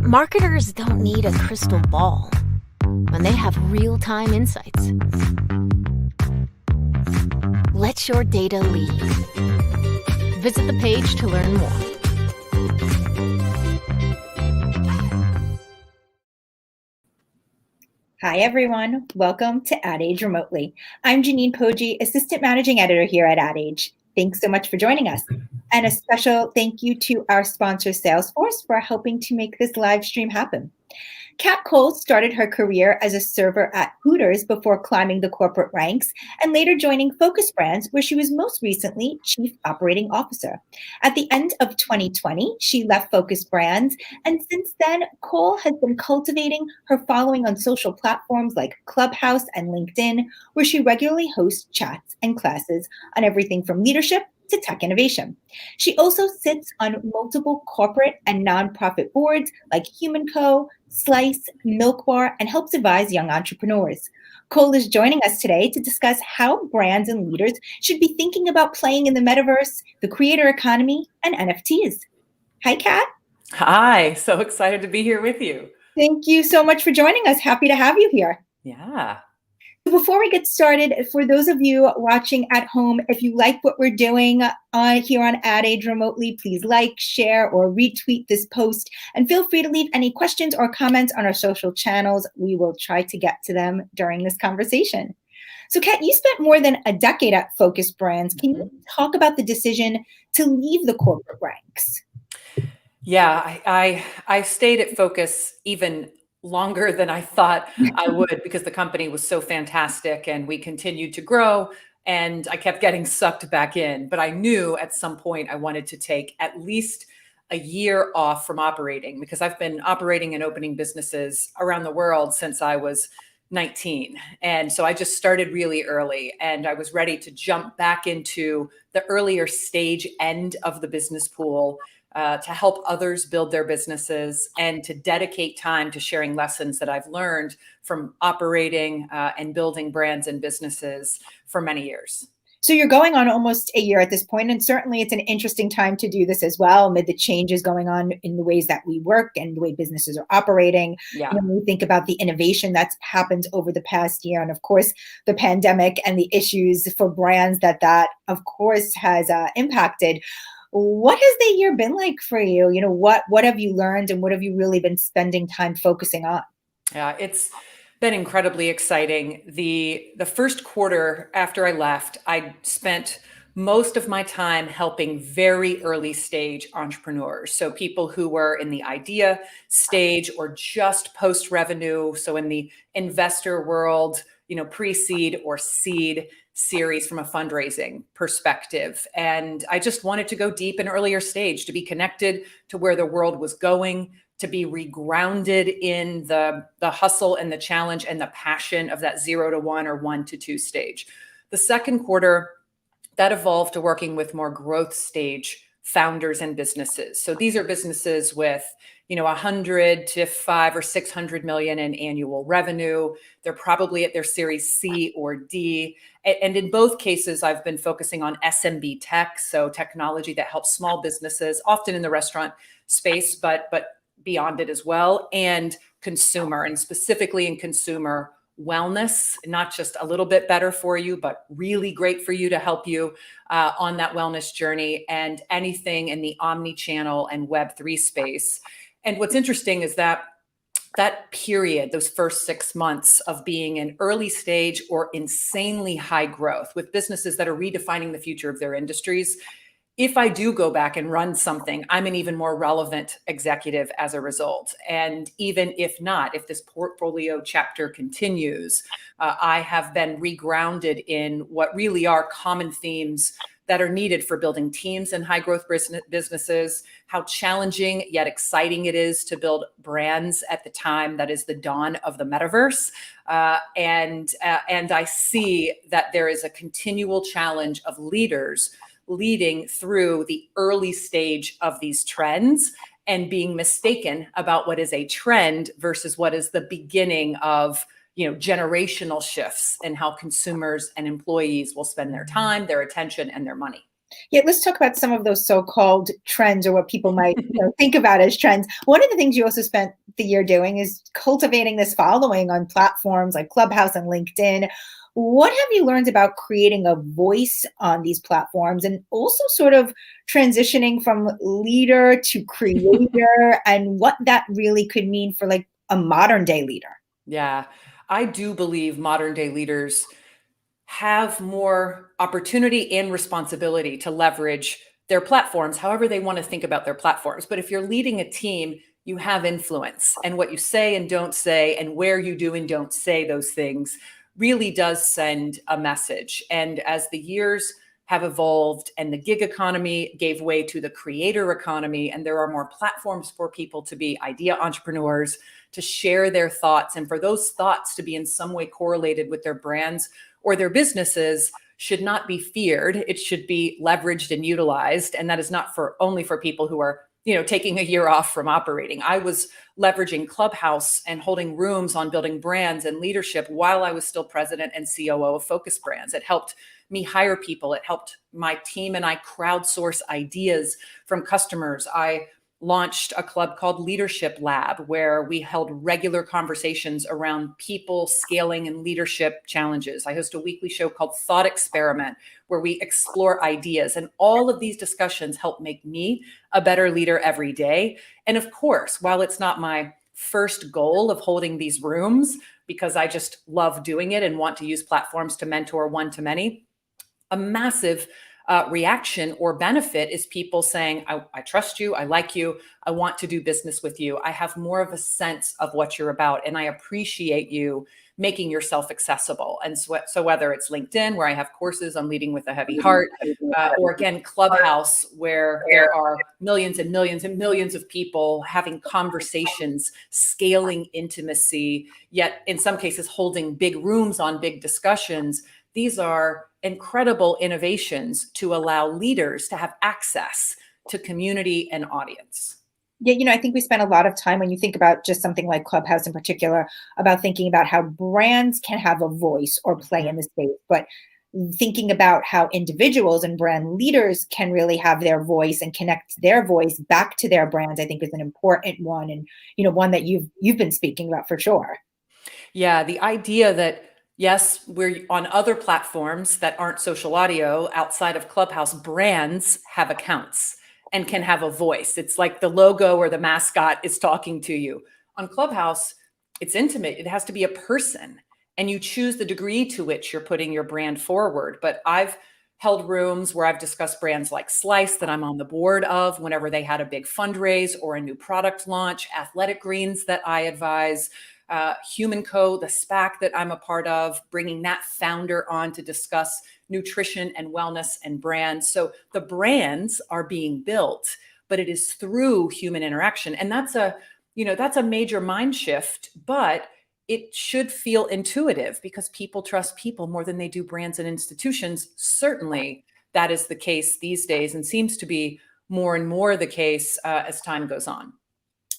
Marketers don't need a crystal ball when they have real-time insights. Let your data lead. Visit the page to learn more. Hi, everyone. Welcome to Ad Age Remotely. I'm Janine Poggi, Assistant Managing Editor here at Ad Age. Thanks so much for joining us. And a special thank you to our sponsor, Salesforce, for helping to make this live stream happen. Kat Cole started her career as a server at Hooters before climbing the corporate ranks and later joining Focus Brands, where she was most recently Chief Operating Officer. At the end of 2020, she left Focus Brands, and since then, Cole has been cultivating her following on social platforms like Clubhouse and LinkedIn, where she regularly hosts chats and classes on everything from leadership to tech innovation. She also sits on multiple corporate and nonprofit boards like Human Co., Slice, Milk Bar, and helps advise young entrepreneurs. Cole is joining us today to discuss how brands and leaders should be thinking about playing in the metaverse, the creator economy, and NFTs. Hi, Kat. Hi, so excited to be here with you. Thank you so much for joining us. Happy to have you here. Yeah. Before we get started, for those of you watching at home, if you like what we're doing here on Ad Age Remotely, please like, share, or retweet this post. And feel free to leave any questions or comments on our social channels. We will try to get to them during this conversation. So, Kat, you spent more than a decade at Focus Brands. Can you talk about the decision to leave the corporate ranks? Yeah, I stayed at Focus even longer than I thought I would because the company was so fantastic and we continued to grow and I kept getting sucked back in. But I knew at some point I wanted to take at least a year off from operating because I've been operating and opening businesses around the world since I was 19. And so I just started really early and I was ready to jump back into the earlier stage end of the business pool to help others build their businesses and to dedicate time to sharing lessons that I've learned from operating and building brands and businesses for many years. So you're going on almost a year at this point, and certainly it's an interesting time to do this as well amid the changes going on in the ways that we work and the way businesses are operating. Yeah. When we think about the innovation that's happened over the past year, and of course, the pandemic and the issues for brands that of course has impacted. What has the year been like for you? You know, what have you learned and what have you really been spending time focusing on? Yeah, it's been incredibly exciting. The first quarter after I left, I spent most of my time helping very early stage entrepreneurs. So people who were in the idea stage or just post revenue. So in the investor world, pre-seed or seed series from a fundraising perspective. And I just wanted to go deep in earlier stage to be connected to where the world was going, to be regrounded in the hustle and the challenge and the passion of that 0 to 1 or 1 to 2 stage. The second quarter, that evolved to working with more growth stage founders and businesses. So these are businesses with 100 to 5 or 600 million in annual revenue. They're probably at their series C or D. And in both cases, I've been focusing on SMB tech, so technology that helps small businesses, often in the restaurant space, but beyond it as well, and consumer, and specifically in consumer wellness, not just a little bit better for you, but really great for you to help you on that wellness journey, and anything in the omni-channel and Web3 space. And what's interesting is that period, those first 6 months of being in early stage or insanely high growth with businesses that are redefining the future of their industries, if I do go back and run something, I'm an even more relevant executive as a result. And even if not, if this portfolio chapter continues, I have been regrounded in what really are common themes that are needed for building teams in high growth businesses, how challenging yet exciting it is to build brands at the time that is the dawn of the metaverse. And I see that there is a continual challenge of leaders leading through the early stage of these trends and being mistaken about what is a trend versus what is the beginning of generational shifts in how consumers and employees will spend their time, their attention, and their money. Yeah, let's talk about some of those so-called trends or what people might think about as trends. One of the things you also spent the year doing is cultivating this following on platforms like Clubhouse and LinkedIn. What have you learned about creating a voice on these platforms and also sort of transitioning from leader to creator and what that really could mean for like a modern day leader? Yeah, I do believe modern day leaders have more opportunity and responsibility to leverage their platforms however they want to think about their platforms. But if you're leading a team, you have influence, and what you say and don't say, and where you do and don't say those things really does send a message. And as the years have evolved and the gig economy gave way to the creator economy, and there are more platforms for people to be idea entrepreneurs, to share their thoughts, and for those thoughts to be in some way correlated with their brands or their businesses, should not be feared. It should be leveraged and utilized. And that is not for only for people who are, taking a year off from operating. I was leveraging Clubhouse and holding rooms on building brands and leadership while I was still president and COO of Focus Brands. It helped me hire people. It helped my team and I crowdsource ideas from customers. I launched a club called Leadership Lab, where we held regular conversations around people, scaling, and leadership challenges. I host a weekly show called Thought Experiment, where we explore ideas. And all of these discussions help make me a better leader every day. And of course, while it's not my first goal of holding these rooms, because I just love doing it and want to use platforms to mentor one-to-many, a massive reaction or benefit is people saying, I trust you, I like you, I want to do business with you. I have more of a sense of what you're about, and I appreciate you making yourself accessible. And so whether it's LinkedIn, where I have courses on leading with a heavy heart, or again, Clubhouse, where there are millions and millions and millions of people having conversations, scaling intimacy, yet in some cases holding big rooms on big discussions. These are incredible innovations to allow leaders to have access to community and audience. Yeah, I think we spend a lot of time when you think about just something like Clubhouse in particular, about thinking about how brands can have a voice or play in the space, but thinking about how individuals and brand leaders can really have their voice and connect their voice back to their brands, I think is an important one, and one that you've been speaking about for sure. Yeah, the idea that yes, we're on other platforms that aren't social audio outside of Clubhouse, brands have accounts and can have a voice. It's like the logo or the mascot is talking to you. On Clubhouse, it's intimate. It has to be a person, and you choose the degree to which you're putting your brand forward. But I've held rooms where I've discussed brands like Slice that I'm on the board of whenever they had a big fundraise or a new product launch, Athletic Greens that I advise, Human Co, the SPAC that I'm a part of, bringing that founder on to discuss nutrition and wellness and brands. So the brands are being built, but it is through human interaction. And that's a major mind shift, but it should feel intuitive because people trust people more than they do brands and institutions. Certainly that is the case these days and seems to be more and more the case as time goes on.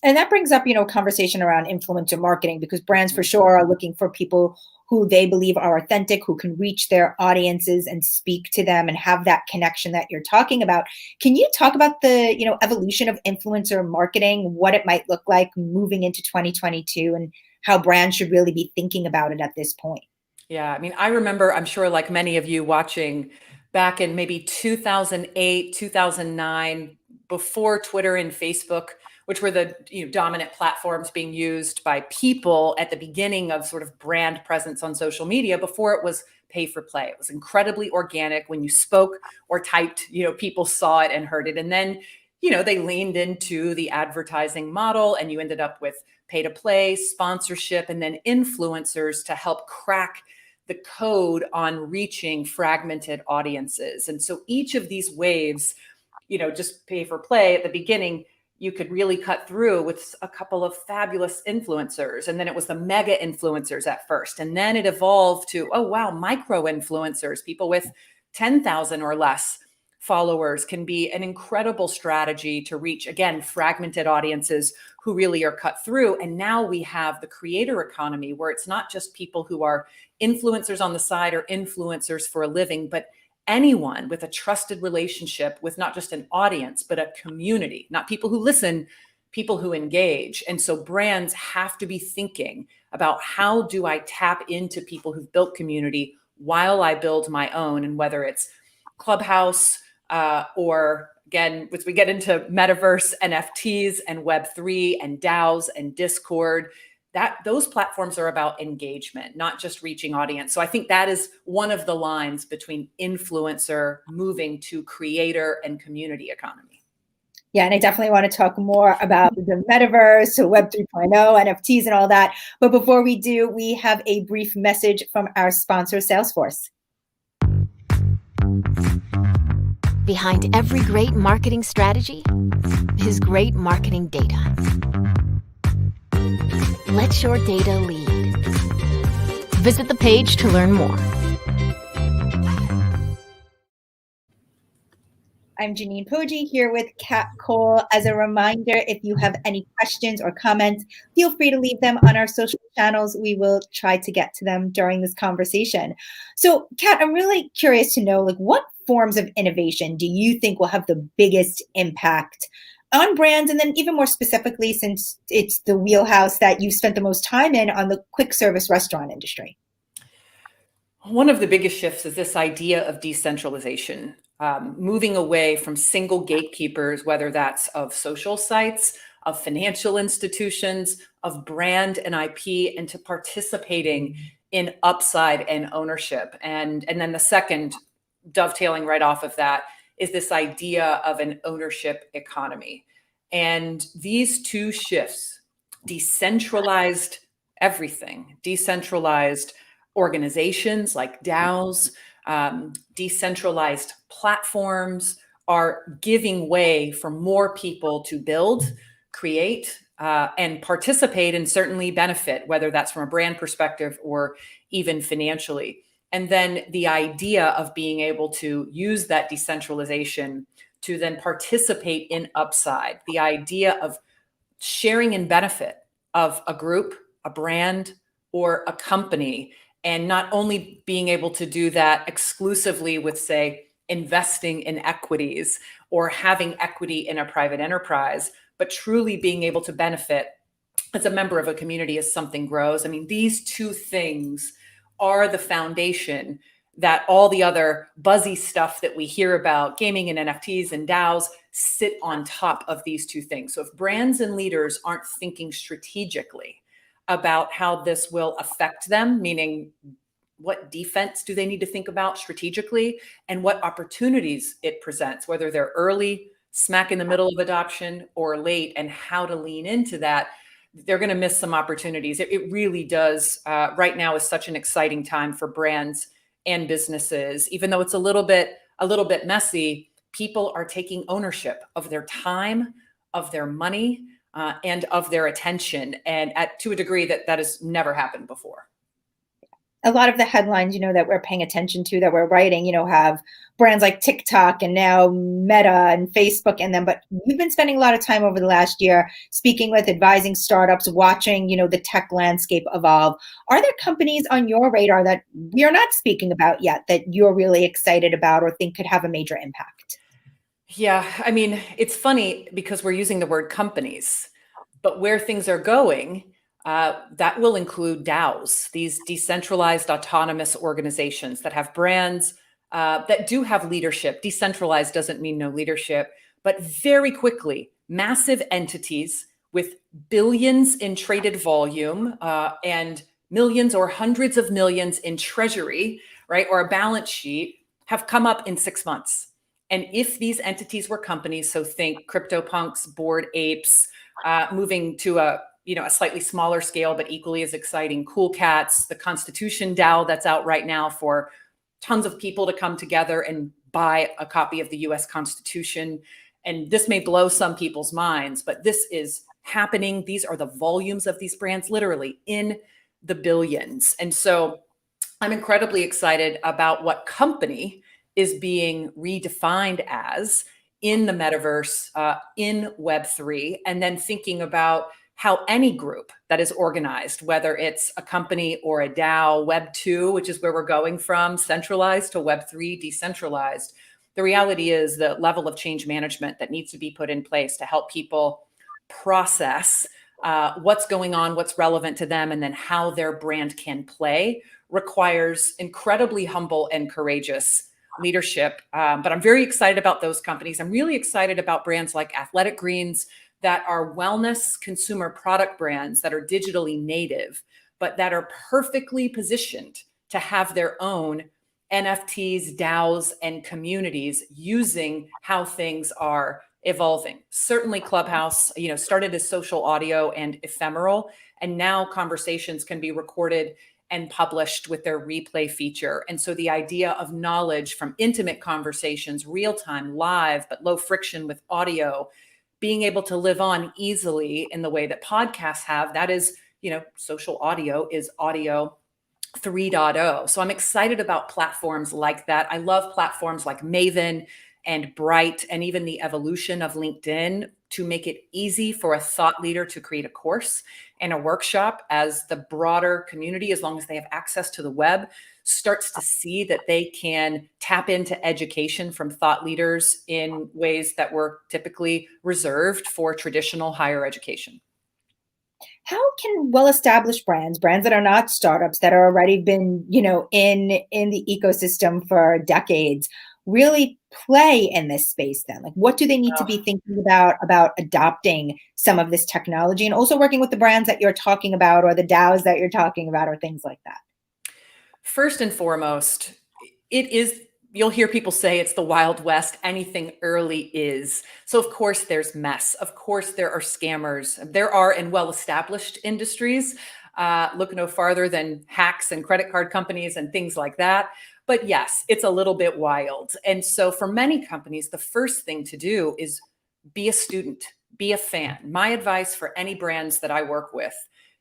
And that brings up, conversation around influencer marketing, because brands for sure are looking for people who they believe are authentic, who can reach their audiences and speak to them and have that connection that you're talking about. Can you talk about the, evolution of influencer marketing, what it might look like moving into 2022 and how brands should really be thinking about it at this point? Yeah, I mean, I remember, I'm sure like many of you watching back in maybe 2008, 2009, before Twitter and Facebook, which were the dominant platforms being used by people at the beginning of sort of brand presence on social media, before it was pay for play. It was incredibly organic. When you spoke or typed, people saw it and heard it. And then, they leaned into the advertising model, and you ended up with pay to play, sponsorship, and then influencers to help crack the code on reaching fragmented audiences. And so each of these waves, just pay for play at the beginning, you could really cut through with a couple of fabulous influencers. And then it was the mega influencers at first. And then it evolved to, oh, wow, micro influencers, people with 10,000 or less followers can be an incredible strategy to reach, again, fragmented audiences who really are cut through. And now we have the creator economy, where it's not just people who are influencers on the side or influencers for a living, but anyone with a trusted relationship with not just an audience, but a community, not people who listen, people who engage. And so brands have to be thinking about, how do I tap into people who've built community while I build my own? And whether it's Clubhouse, or again, as we get into metaverse, NFTs and Web3 and DAOs and Discord, that those platforms are about engagement, not just reaching audience. So I think that is one of the lines between influencer moving to creator and community economy. Yeah, and I definitely want to talk more about the metaverse, so Web 3.0, NFTs, and all that. But before we do, we have a brief message from our sponsor, Salesforce. Behind every great marketing strategy is great marketing data. Let your data lead. Visit the page to learn more. I'm Janine Poggi here with Kat Cole. As a reminder, if you have any questions or comments, feel free to leave them on our social channels. We will try to get to them during this conversation. So, Kat, I'm really curious to know, what forms of innovation do you think will have the biggest impact on brands? And then even more specifically, since it's the wheelhouse that you've spent the most time in, on the quick service restaurant industry. One of the biggest shifts is this idea of decentralization, moving away from single gatekeepers, whether that's of social sites, of financial institutions, of brand and IP, and to participating in upside and ownership. And then the second, dovetailing right off of that, is this idea of an ownership economy. And these two shifts, decentralized everything, decentralized organizations like DAOs, decentralized platforms, are giving way for more people to build, create, and participate, and certainly benefit, whether that's from a brand perspective or even financially. And then the idea of being able to use that decentralization to then participate in upside, the idea of sharing in benefit of a group, a brand, or a company, and not only being able to do that exclusively with, say, investing in equities or having equity in a private enterprise, but truly being able to benefit as a member of a community as something grows. I mean, these two things are the foundation that all the other buzzy stuff that we hear about, gaming and NFTs and DAOs, sit on top of these two things. So if brands and leaders aren't thinking strategically about how this will affect them, meaning what defense do they need to think about strategically, and what opportunities it presents, whether they're early, smack in the middle of adoption, or late, and how to lean into that, they're going to miss some opportunities. It really does. Right now is such an exciting time for brands and businesses. Even though it's a little bit messy, people are taking ownership of their time, of their money, and of their attention, and to a degree that has never happened before. A lot of the headlines, that we're paying attention to, that we're writing, have brands like TikTok and now Meta and Facebook in them. But we've been spending a lot of time over the last year speaking with, advising startups, watching, the tech landscape evolve. Are there companies on your radar that we are not speaking about yet that you're really excited about or think could have a major impact? Yeah, I mean, it's funny because we're using the word companies, but where things are going, that will include DAOs, these decentralized autonomous organizations that have brands, that do have leadership. Decentralized doesn't mean no leadership, but very quickly, massive entities with billions in traded volume, and millions or hundreds of millions in treasury, right, or a balance sheet, have come up in 6 months. And if these entities were companies, so think CryptoPunks, Bored Apes, moving to a slightly smaller scale, but equally as exciting, Cool Cats, the Constitution DAO that's out right now for tons of people to come together and buy a copy of the US Constitution. And this may blow some people's minds, but this is happening. These are the volumes of these brands, literally in the billions. And so I'm incredibly excited about what company is being redefined as in the metaverse, in Web3, and then thinking about how any group that is organized, whether it's a company or a DAO, Web 2, which is where we're going from centralized to Web 3, decentralized, the reality is the level of change management that needs to be put in place to help people process what's going on, what's relevant to them, and then how their brand can play requires incredibly humble and courageous leadership. But I'm very excited about those companies. I'm really excited about brands like Athletic Greens that are wellness consumer product brands that are digitally native, but that are perfectly positioned to have their own NFTs, DAOs, and communities using how things are evolving. Certainly Clubhouse, started as social audio and ephemeral, and now conversations can be recorded and published with their replay feature. And so the idea of knowledge from intimate conversations, real time, live, but low friction with audio, being able to live on easily in the way that podcasts have, that is, social audio is audio 3.0. So I'm excited about platforms like that. I love platforms like Maven and Bright, and even the evolution of LinkedIn to make it easy for a thought leader to create a course and a workshop as the broader community, as long as they have access to the web, starts to see that they can tap into education from thought leaders in ways that were typically reserved for traditional higher education. How can well-established brands that are not startups, that are already been, in the ecosystem for decades, really play in this space then? Like, what do they need to be thinking about adopting some of this technology, and also working with the brands that you're talking about, or the DAOs that you're talking about, or things like that? First and foremost, you'll hear people say it's the Wild West. Anything early is. So of course there's mess. Of course there are scammers. There are in well-established industries. Look no farther than hacks and credit card companies and things like that. But yes, it's a little bit wild. And so for many companies, the first thing to do is be a student, be a fan. My advice for any brands that I work with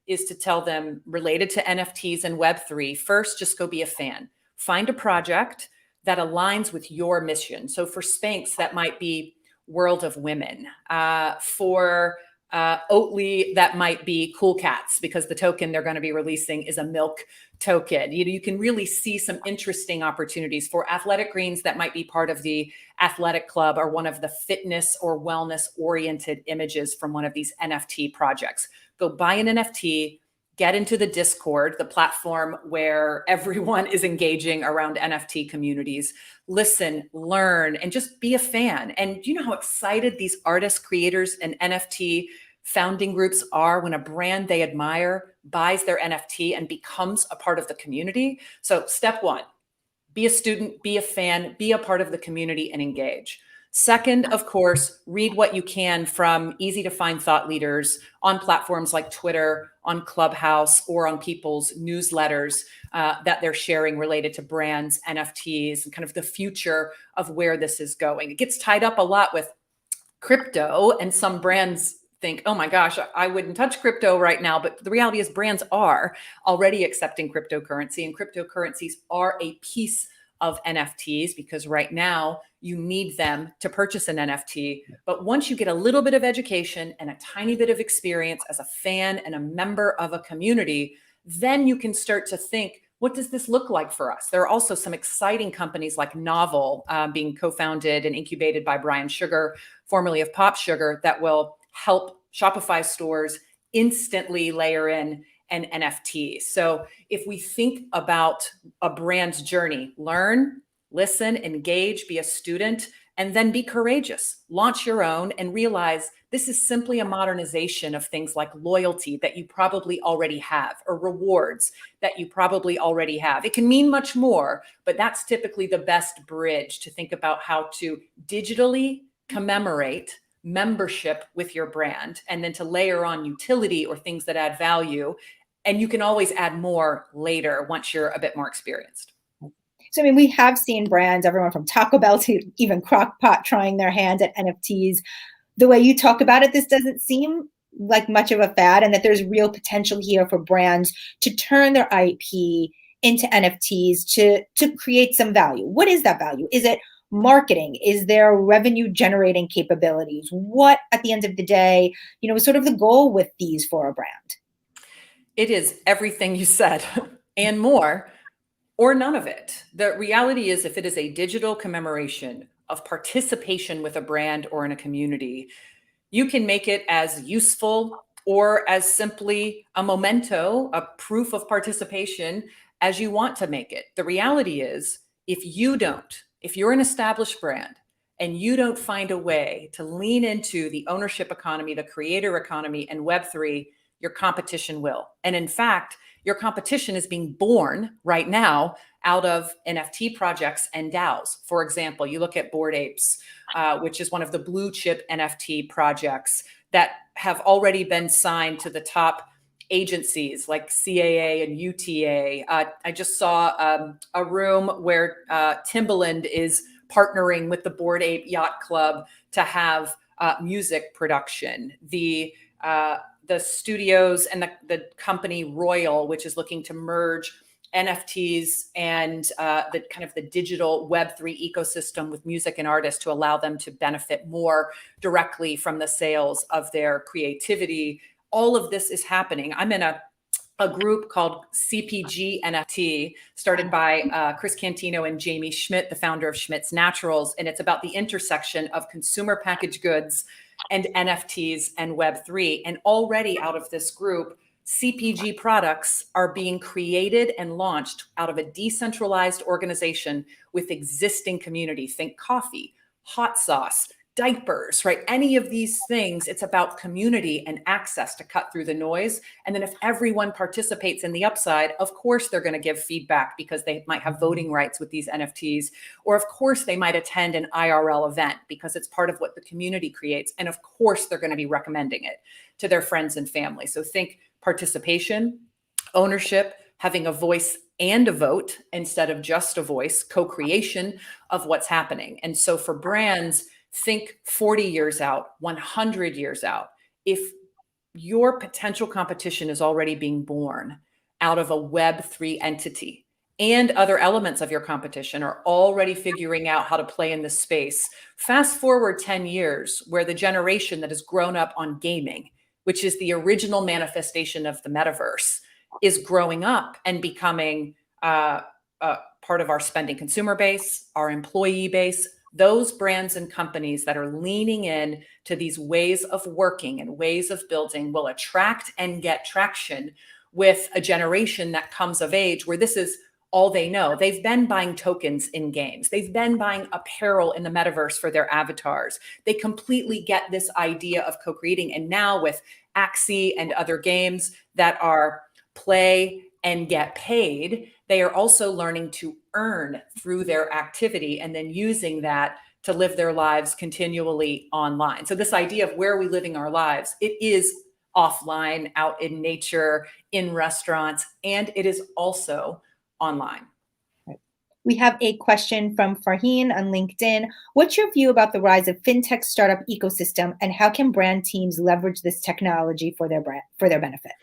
is to tell them, related to NFTs and Web3, first, just go be a fan. Find a project that aligns with your mission. So for Spanx, that might be World of Women. For Oatly, that might be Cool Cats, because the token they're going to be releasing is a milk token. You can really see some interesting opportunities. For Athletic Greens, that might be part of the athletic club or one of the fitness or wellness oriented images from one of these NFT projects. Go buy an NFT, get into the Discord, the platform where everyone is engaging around NFT communities. Listen, learn, and just be a fan. And do you know how excited these artists, creators, and NFT founding groups are when a brand they admire buys their NFT and becomes a part of the community? So step one, be a student, be a fan, be a part of the community, and engage. Second, of course, read what you can from easy to find thought leaders on platforms like Twitter, on Clubhouse, or on people's newsletters that they're sharing related to brands, NFTs, and kind of the future of where this is going. It gets tied up a lot with crypto, and some brands think, oh my gosh, I wouldn't touch crypto right now. But the reality is brands are already accepting cryptocurrency, and cryptocurrencies are a piece of NFTs, because right now you need them to purchase an NFT. But once you get a little bit of education and a tiny bit of experience as a fan and a member of a community, then you can start to think, what does this look like for us? There are also some exciting companies like Novel being co-founded and incubated by Brian Sugar, formerly of Pop Sugar, that will help Shopify stores instantly layer in an NFT. So if we think about a brand's journey, learn, listen, engage, be a student, and then be courageous. Launch your own and realize this is simply a modernization of things like loyalty that you probably already have, or rewards that you probably already have. It can mean much more, but that's typically the best bridge to think about how to digitally commemorate membership with your brand, and then to layer on utility or things that add value. And you can always add more later once you're a bit more experienced. So, I mean, we have seen brands, everyone from Taco Bell to even Crock-Pot, trying their hands at NFTs. The way you talk about it, this doesn't seem like much of a fad, and that there's real potential here for brands to turn their IP into NFTs to create some value. What is that value? Is it marketing? Is there revenue generating capabilities? What, at the end of the day, is sort of the goal with these for a brand? It is everything you said and more, or none of it. The reality is, if it is a digital commemoration of participation with a brand or in a community, you can make it as useful or as simply a memento, a proof of participation, as you want to make it. The reality is, if you're an established brand and you don't find a way to lean into the ownership economy, the creator economy, and Web3, your competition will. And in fact, your competition is being born right now out of NFT projects and DAOs. For example, you look at Bored Apes, which is one of the blue chip NFT projects that have already been signed to the top agencies like CAA and UTA. I just saw a room where Timbaland is partnering with the Bored Ape Yacht Club to have music production. The studios and the company Royal, which is looking to merge NFTs and the kind of the digital Web3 ecosystem with music and artists to allow them to benefit more directly from the sales of their creativity. All of this is happening. I'm in a group called CPG NFT, started by Chris Cantino and Jamie Schmidt, the founder of Schmidt's Naturals. And it's about the intersection of consumer packaged goods and NFTs and Web3. And already out of this group, CPG products are being created and launched out of a decentralized organization with existing community. Think coffee, hot sauce, diapers, right? Any of these things, it's about community and access to cut through the noise. And then if everyone participates in the upside, of course, they're going to give feedback because they might have voting rights with these NFTs. Or of course, they might attend an IRL event because it's part of what the community creates. And of course, they're going to be recommending it to their friends and family. So think participation, ownership, having a voice and a vote instead of just a voice, co-creation of what's happening. And so for brands, think 40 years out, 100 years out. If your potential competition is already being born out of a Web3 entity and other elements of your competition are already figuring out how to play in this space, fast forward 10 years where the generation that has grown up on gaming, which is the original manifestation of the metaverse, is growing up and becoming part of our spending consumer base, our employee base. Those brands and companies that are leaning in to these ways of working and ways of building will attract and get traction with a generation that comes of age where this is all they know. They've been buying tokens in games. They've been buying apparel in the metaverse for their avatars. They completely get this idea of co-creating. And now with Axie and other games that are play and get paid, they are also learning to earn through their activity and then using that to live their lives continually online. So this idea of where are we living our lives, it is offline, out in nature, in restaurants, and it is also online. We have a question from Farheen on LinkedIn. What's your view about the rise of fintech startup ecosystem and how can brand teams leverage this technology for their benefit?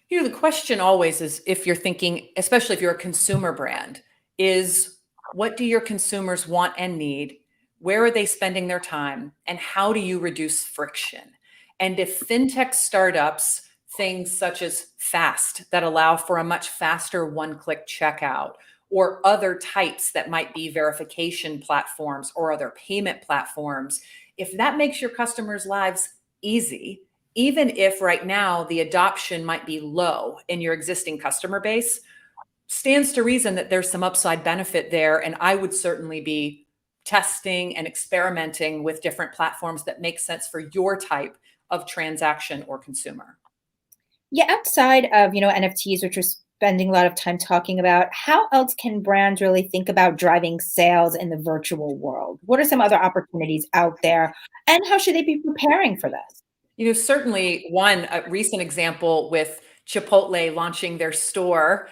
The question always is, if you're thinking, especially if you're a consumer brand, is what do your consumers want and need? Where are they spending their time? And how do you reduce friction? And if fintech startups, things such as Fast that allow for a much faster one-click checkout, or other types that might be verification platforms or other payment platforms, if that makes your customers' lives easy, even if right now the adoption might be low in your existing customer base, stands to reason that there's some upside benefit there. And I would certainly be testing and experimenting with different platforms that make sense for your type of transaction or consumer. Yeah, outside of, NFTs, which we're spending a lot of time talking about, how else can brands really think about driving sales in the virtual world? What are some other opportunities out there? And how should they be preparing for this? Certainly a recent example with Chipotle launching their store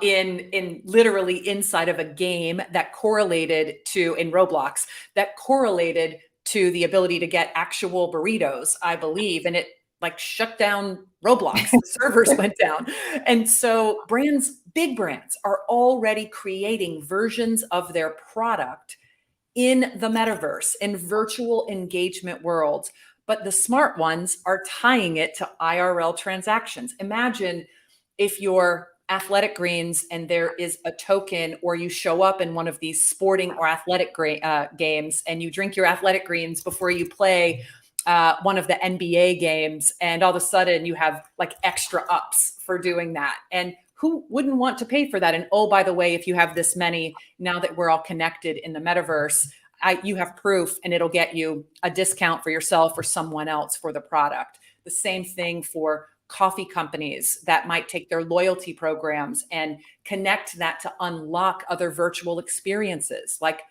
in literally inside of a game that correlated to, in Roblox, that correlated to the ability to get actual burritos, I believe. And it like shut down Roblox, the servers went down. And so big brands are already creating versions of their product in the metaverse, in virtual engagement worlds. But the smart ones are tying it to IRL transactions. Imagine if you're Athletic Greens and there is a token, or you show up in one of these sporting or athletic games and you drink your Athletic Greens before you play one of the NBA games, and all of a sudden you have like extra ups for doing that. And who wouldn't want to pay for that? And oh, by the way, if you have this many, now that we're all connected in the metaverse, you have proof, and it'll get you a discount for yourself or someone else for the product. The same thing for coffee companies that might take their loyalty programs and connect that to unlock other virtual experiences like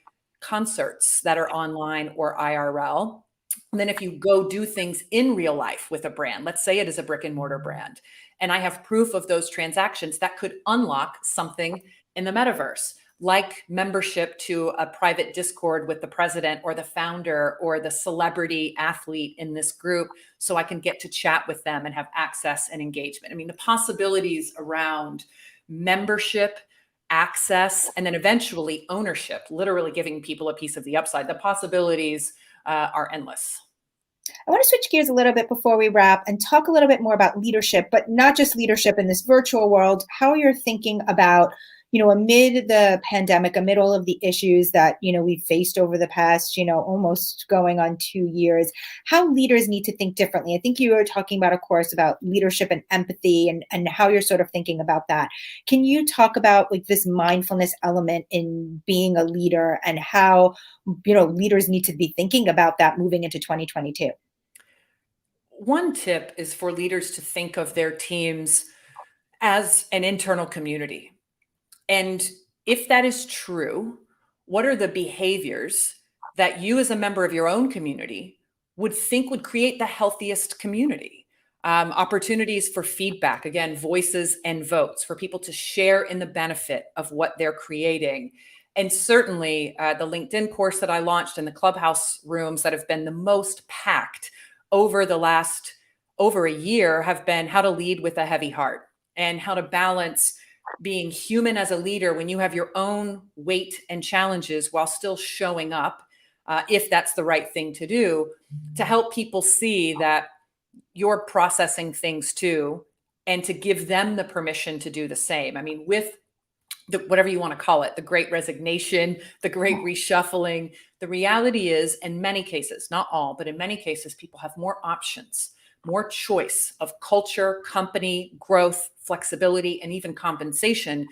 concerts that are online or IRL. And then if you go do things in real life with a brand, let's say it is a brick and mortar brand, and I have proof of those transactions, that could unlock something in the metaverse, like membership to a private Discord with the president or the founder or the celebrity athlete in this group, so I can get to chat with them and have access and engagement. I mean, the possibilities around membership, access, and then eventually ownership, literally giving people a piece of the upside. The possibilities are endless. I want to switch gears a little bit before we wrap and talk a little bit more about leadership, but not just leadership in this virtual world, how you're thinking about, amid the pandemic, amid all of the issues that, we've faced over the past, almost going on 2 years, how leaders need to think differently. I think you were talking about a course about leadership and empathy and how you're sort of thinking about that. Can you talk about like this mindfulness element in being a leader and how, leaders need to be thinking about that moving into 2022? One tip is for leaders to think of their teams as an internal community. And if that is true, what are the behaviors that you as a member of your own community would think would create the healthiest community? Opportunities for feedback, again, voices and votes for people to share in the benefit of what they're creating. And certainly the LinkedIn course that I launched and the Clubhouse rooms that have been the most packed over the last over a year have been how to lead with a heavy heart and how to balance being human as a leader when you have your own weight and challenges while still showing up, if that's the right thing to do, to help people see that you're processing things too, and to give them the permission to do the same. I mean, with whatever you want to call it, the great resignation, the great reshuffling, the reality is, in many cases, not all, but in many cases, people have more options, more choice of culture, company, growth, flexibility, and even compensation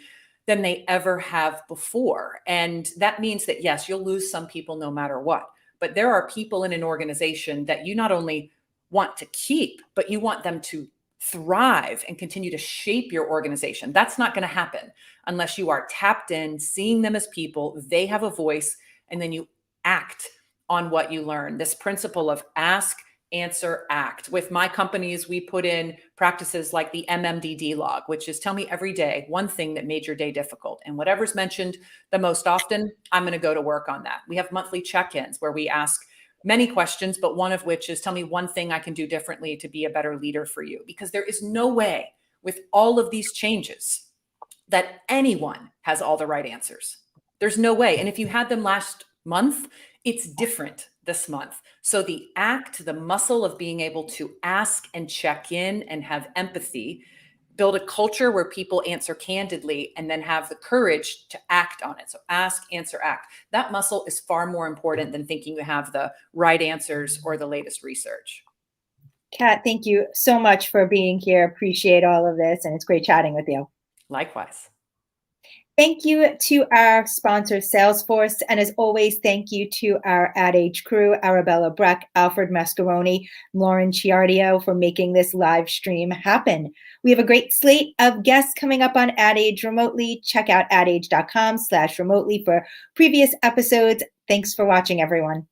than they ever have before. And that means that, yes, you'll lose some people no matter what. But there are people in an organization that you not only want to keep, but you want them to thrive and continue to shape your organization. That's not going to happen unless you are tapped in, seeing them as people, they have a voice, and then you act on what you learn. This principle of ask, answer, act. With my companies, we put in practices like the MMDD log, which is tell me every day one thing that made your day difficult. And whatever's mentioned the most often, I'm going to go to work on that. We have monthly check-ins where we ask many questions, but one of which is tell me one thing I can do differently to be a better leader for you. Because there is no way with all of these changes that anyone has all the right answers. There's no way. And if you had them last month, it's different this month. So the act, the muscle of being able to ask and check in and have empathy, build a culture where people answer candidly and then have the courage to act on it. So ask, answer, act. That muscle is far more important than thinking you have the right answers or the latest research. Kat, thank you so much for being here. Appreciate all of this. And it's great chatting with you. Likewise. Thank you to our sponsor, Salesforce. And as always, thank you to our Ad Age crew, Arabella Breck, Alfred Mascaroni, Lauren Ciardio for making this live stream happen. We have a great slate of guests coming up on Ad Age Remotely. Check out adage.com/remotely for previous episodes. Thanks for watching, everyone.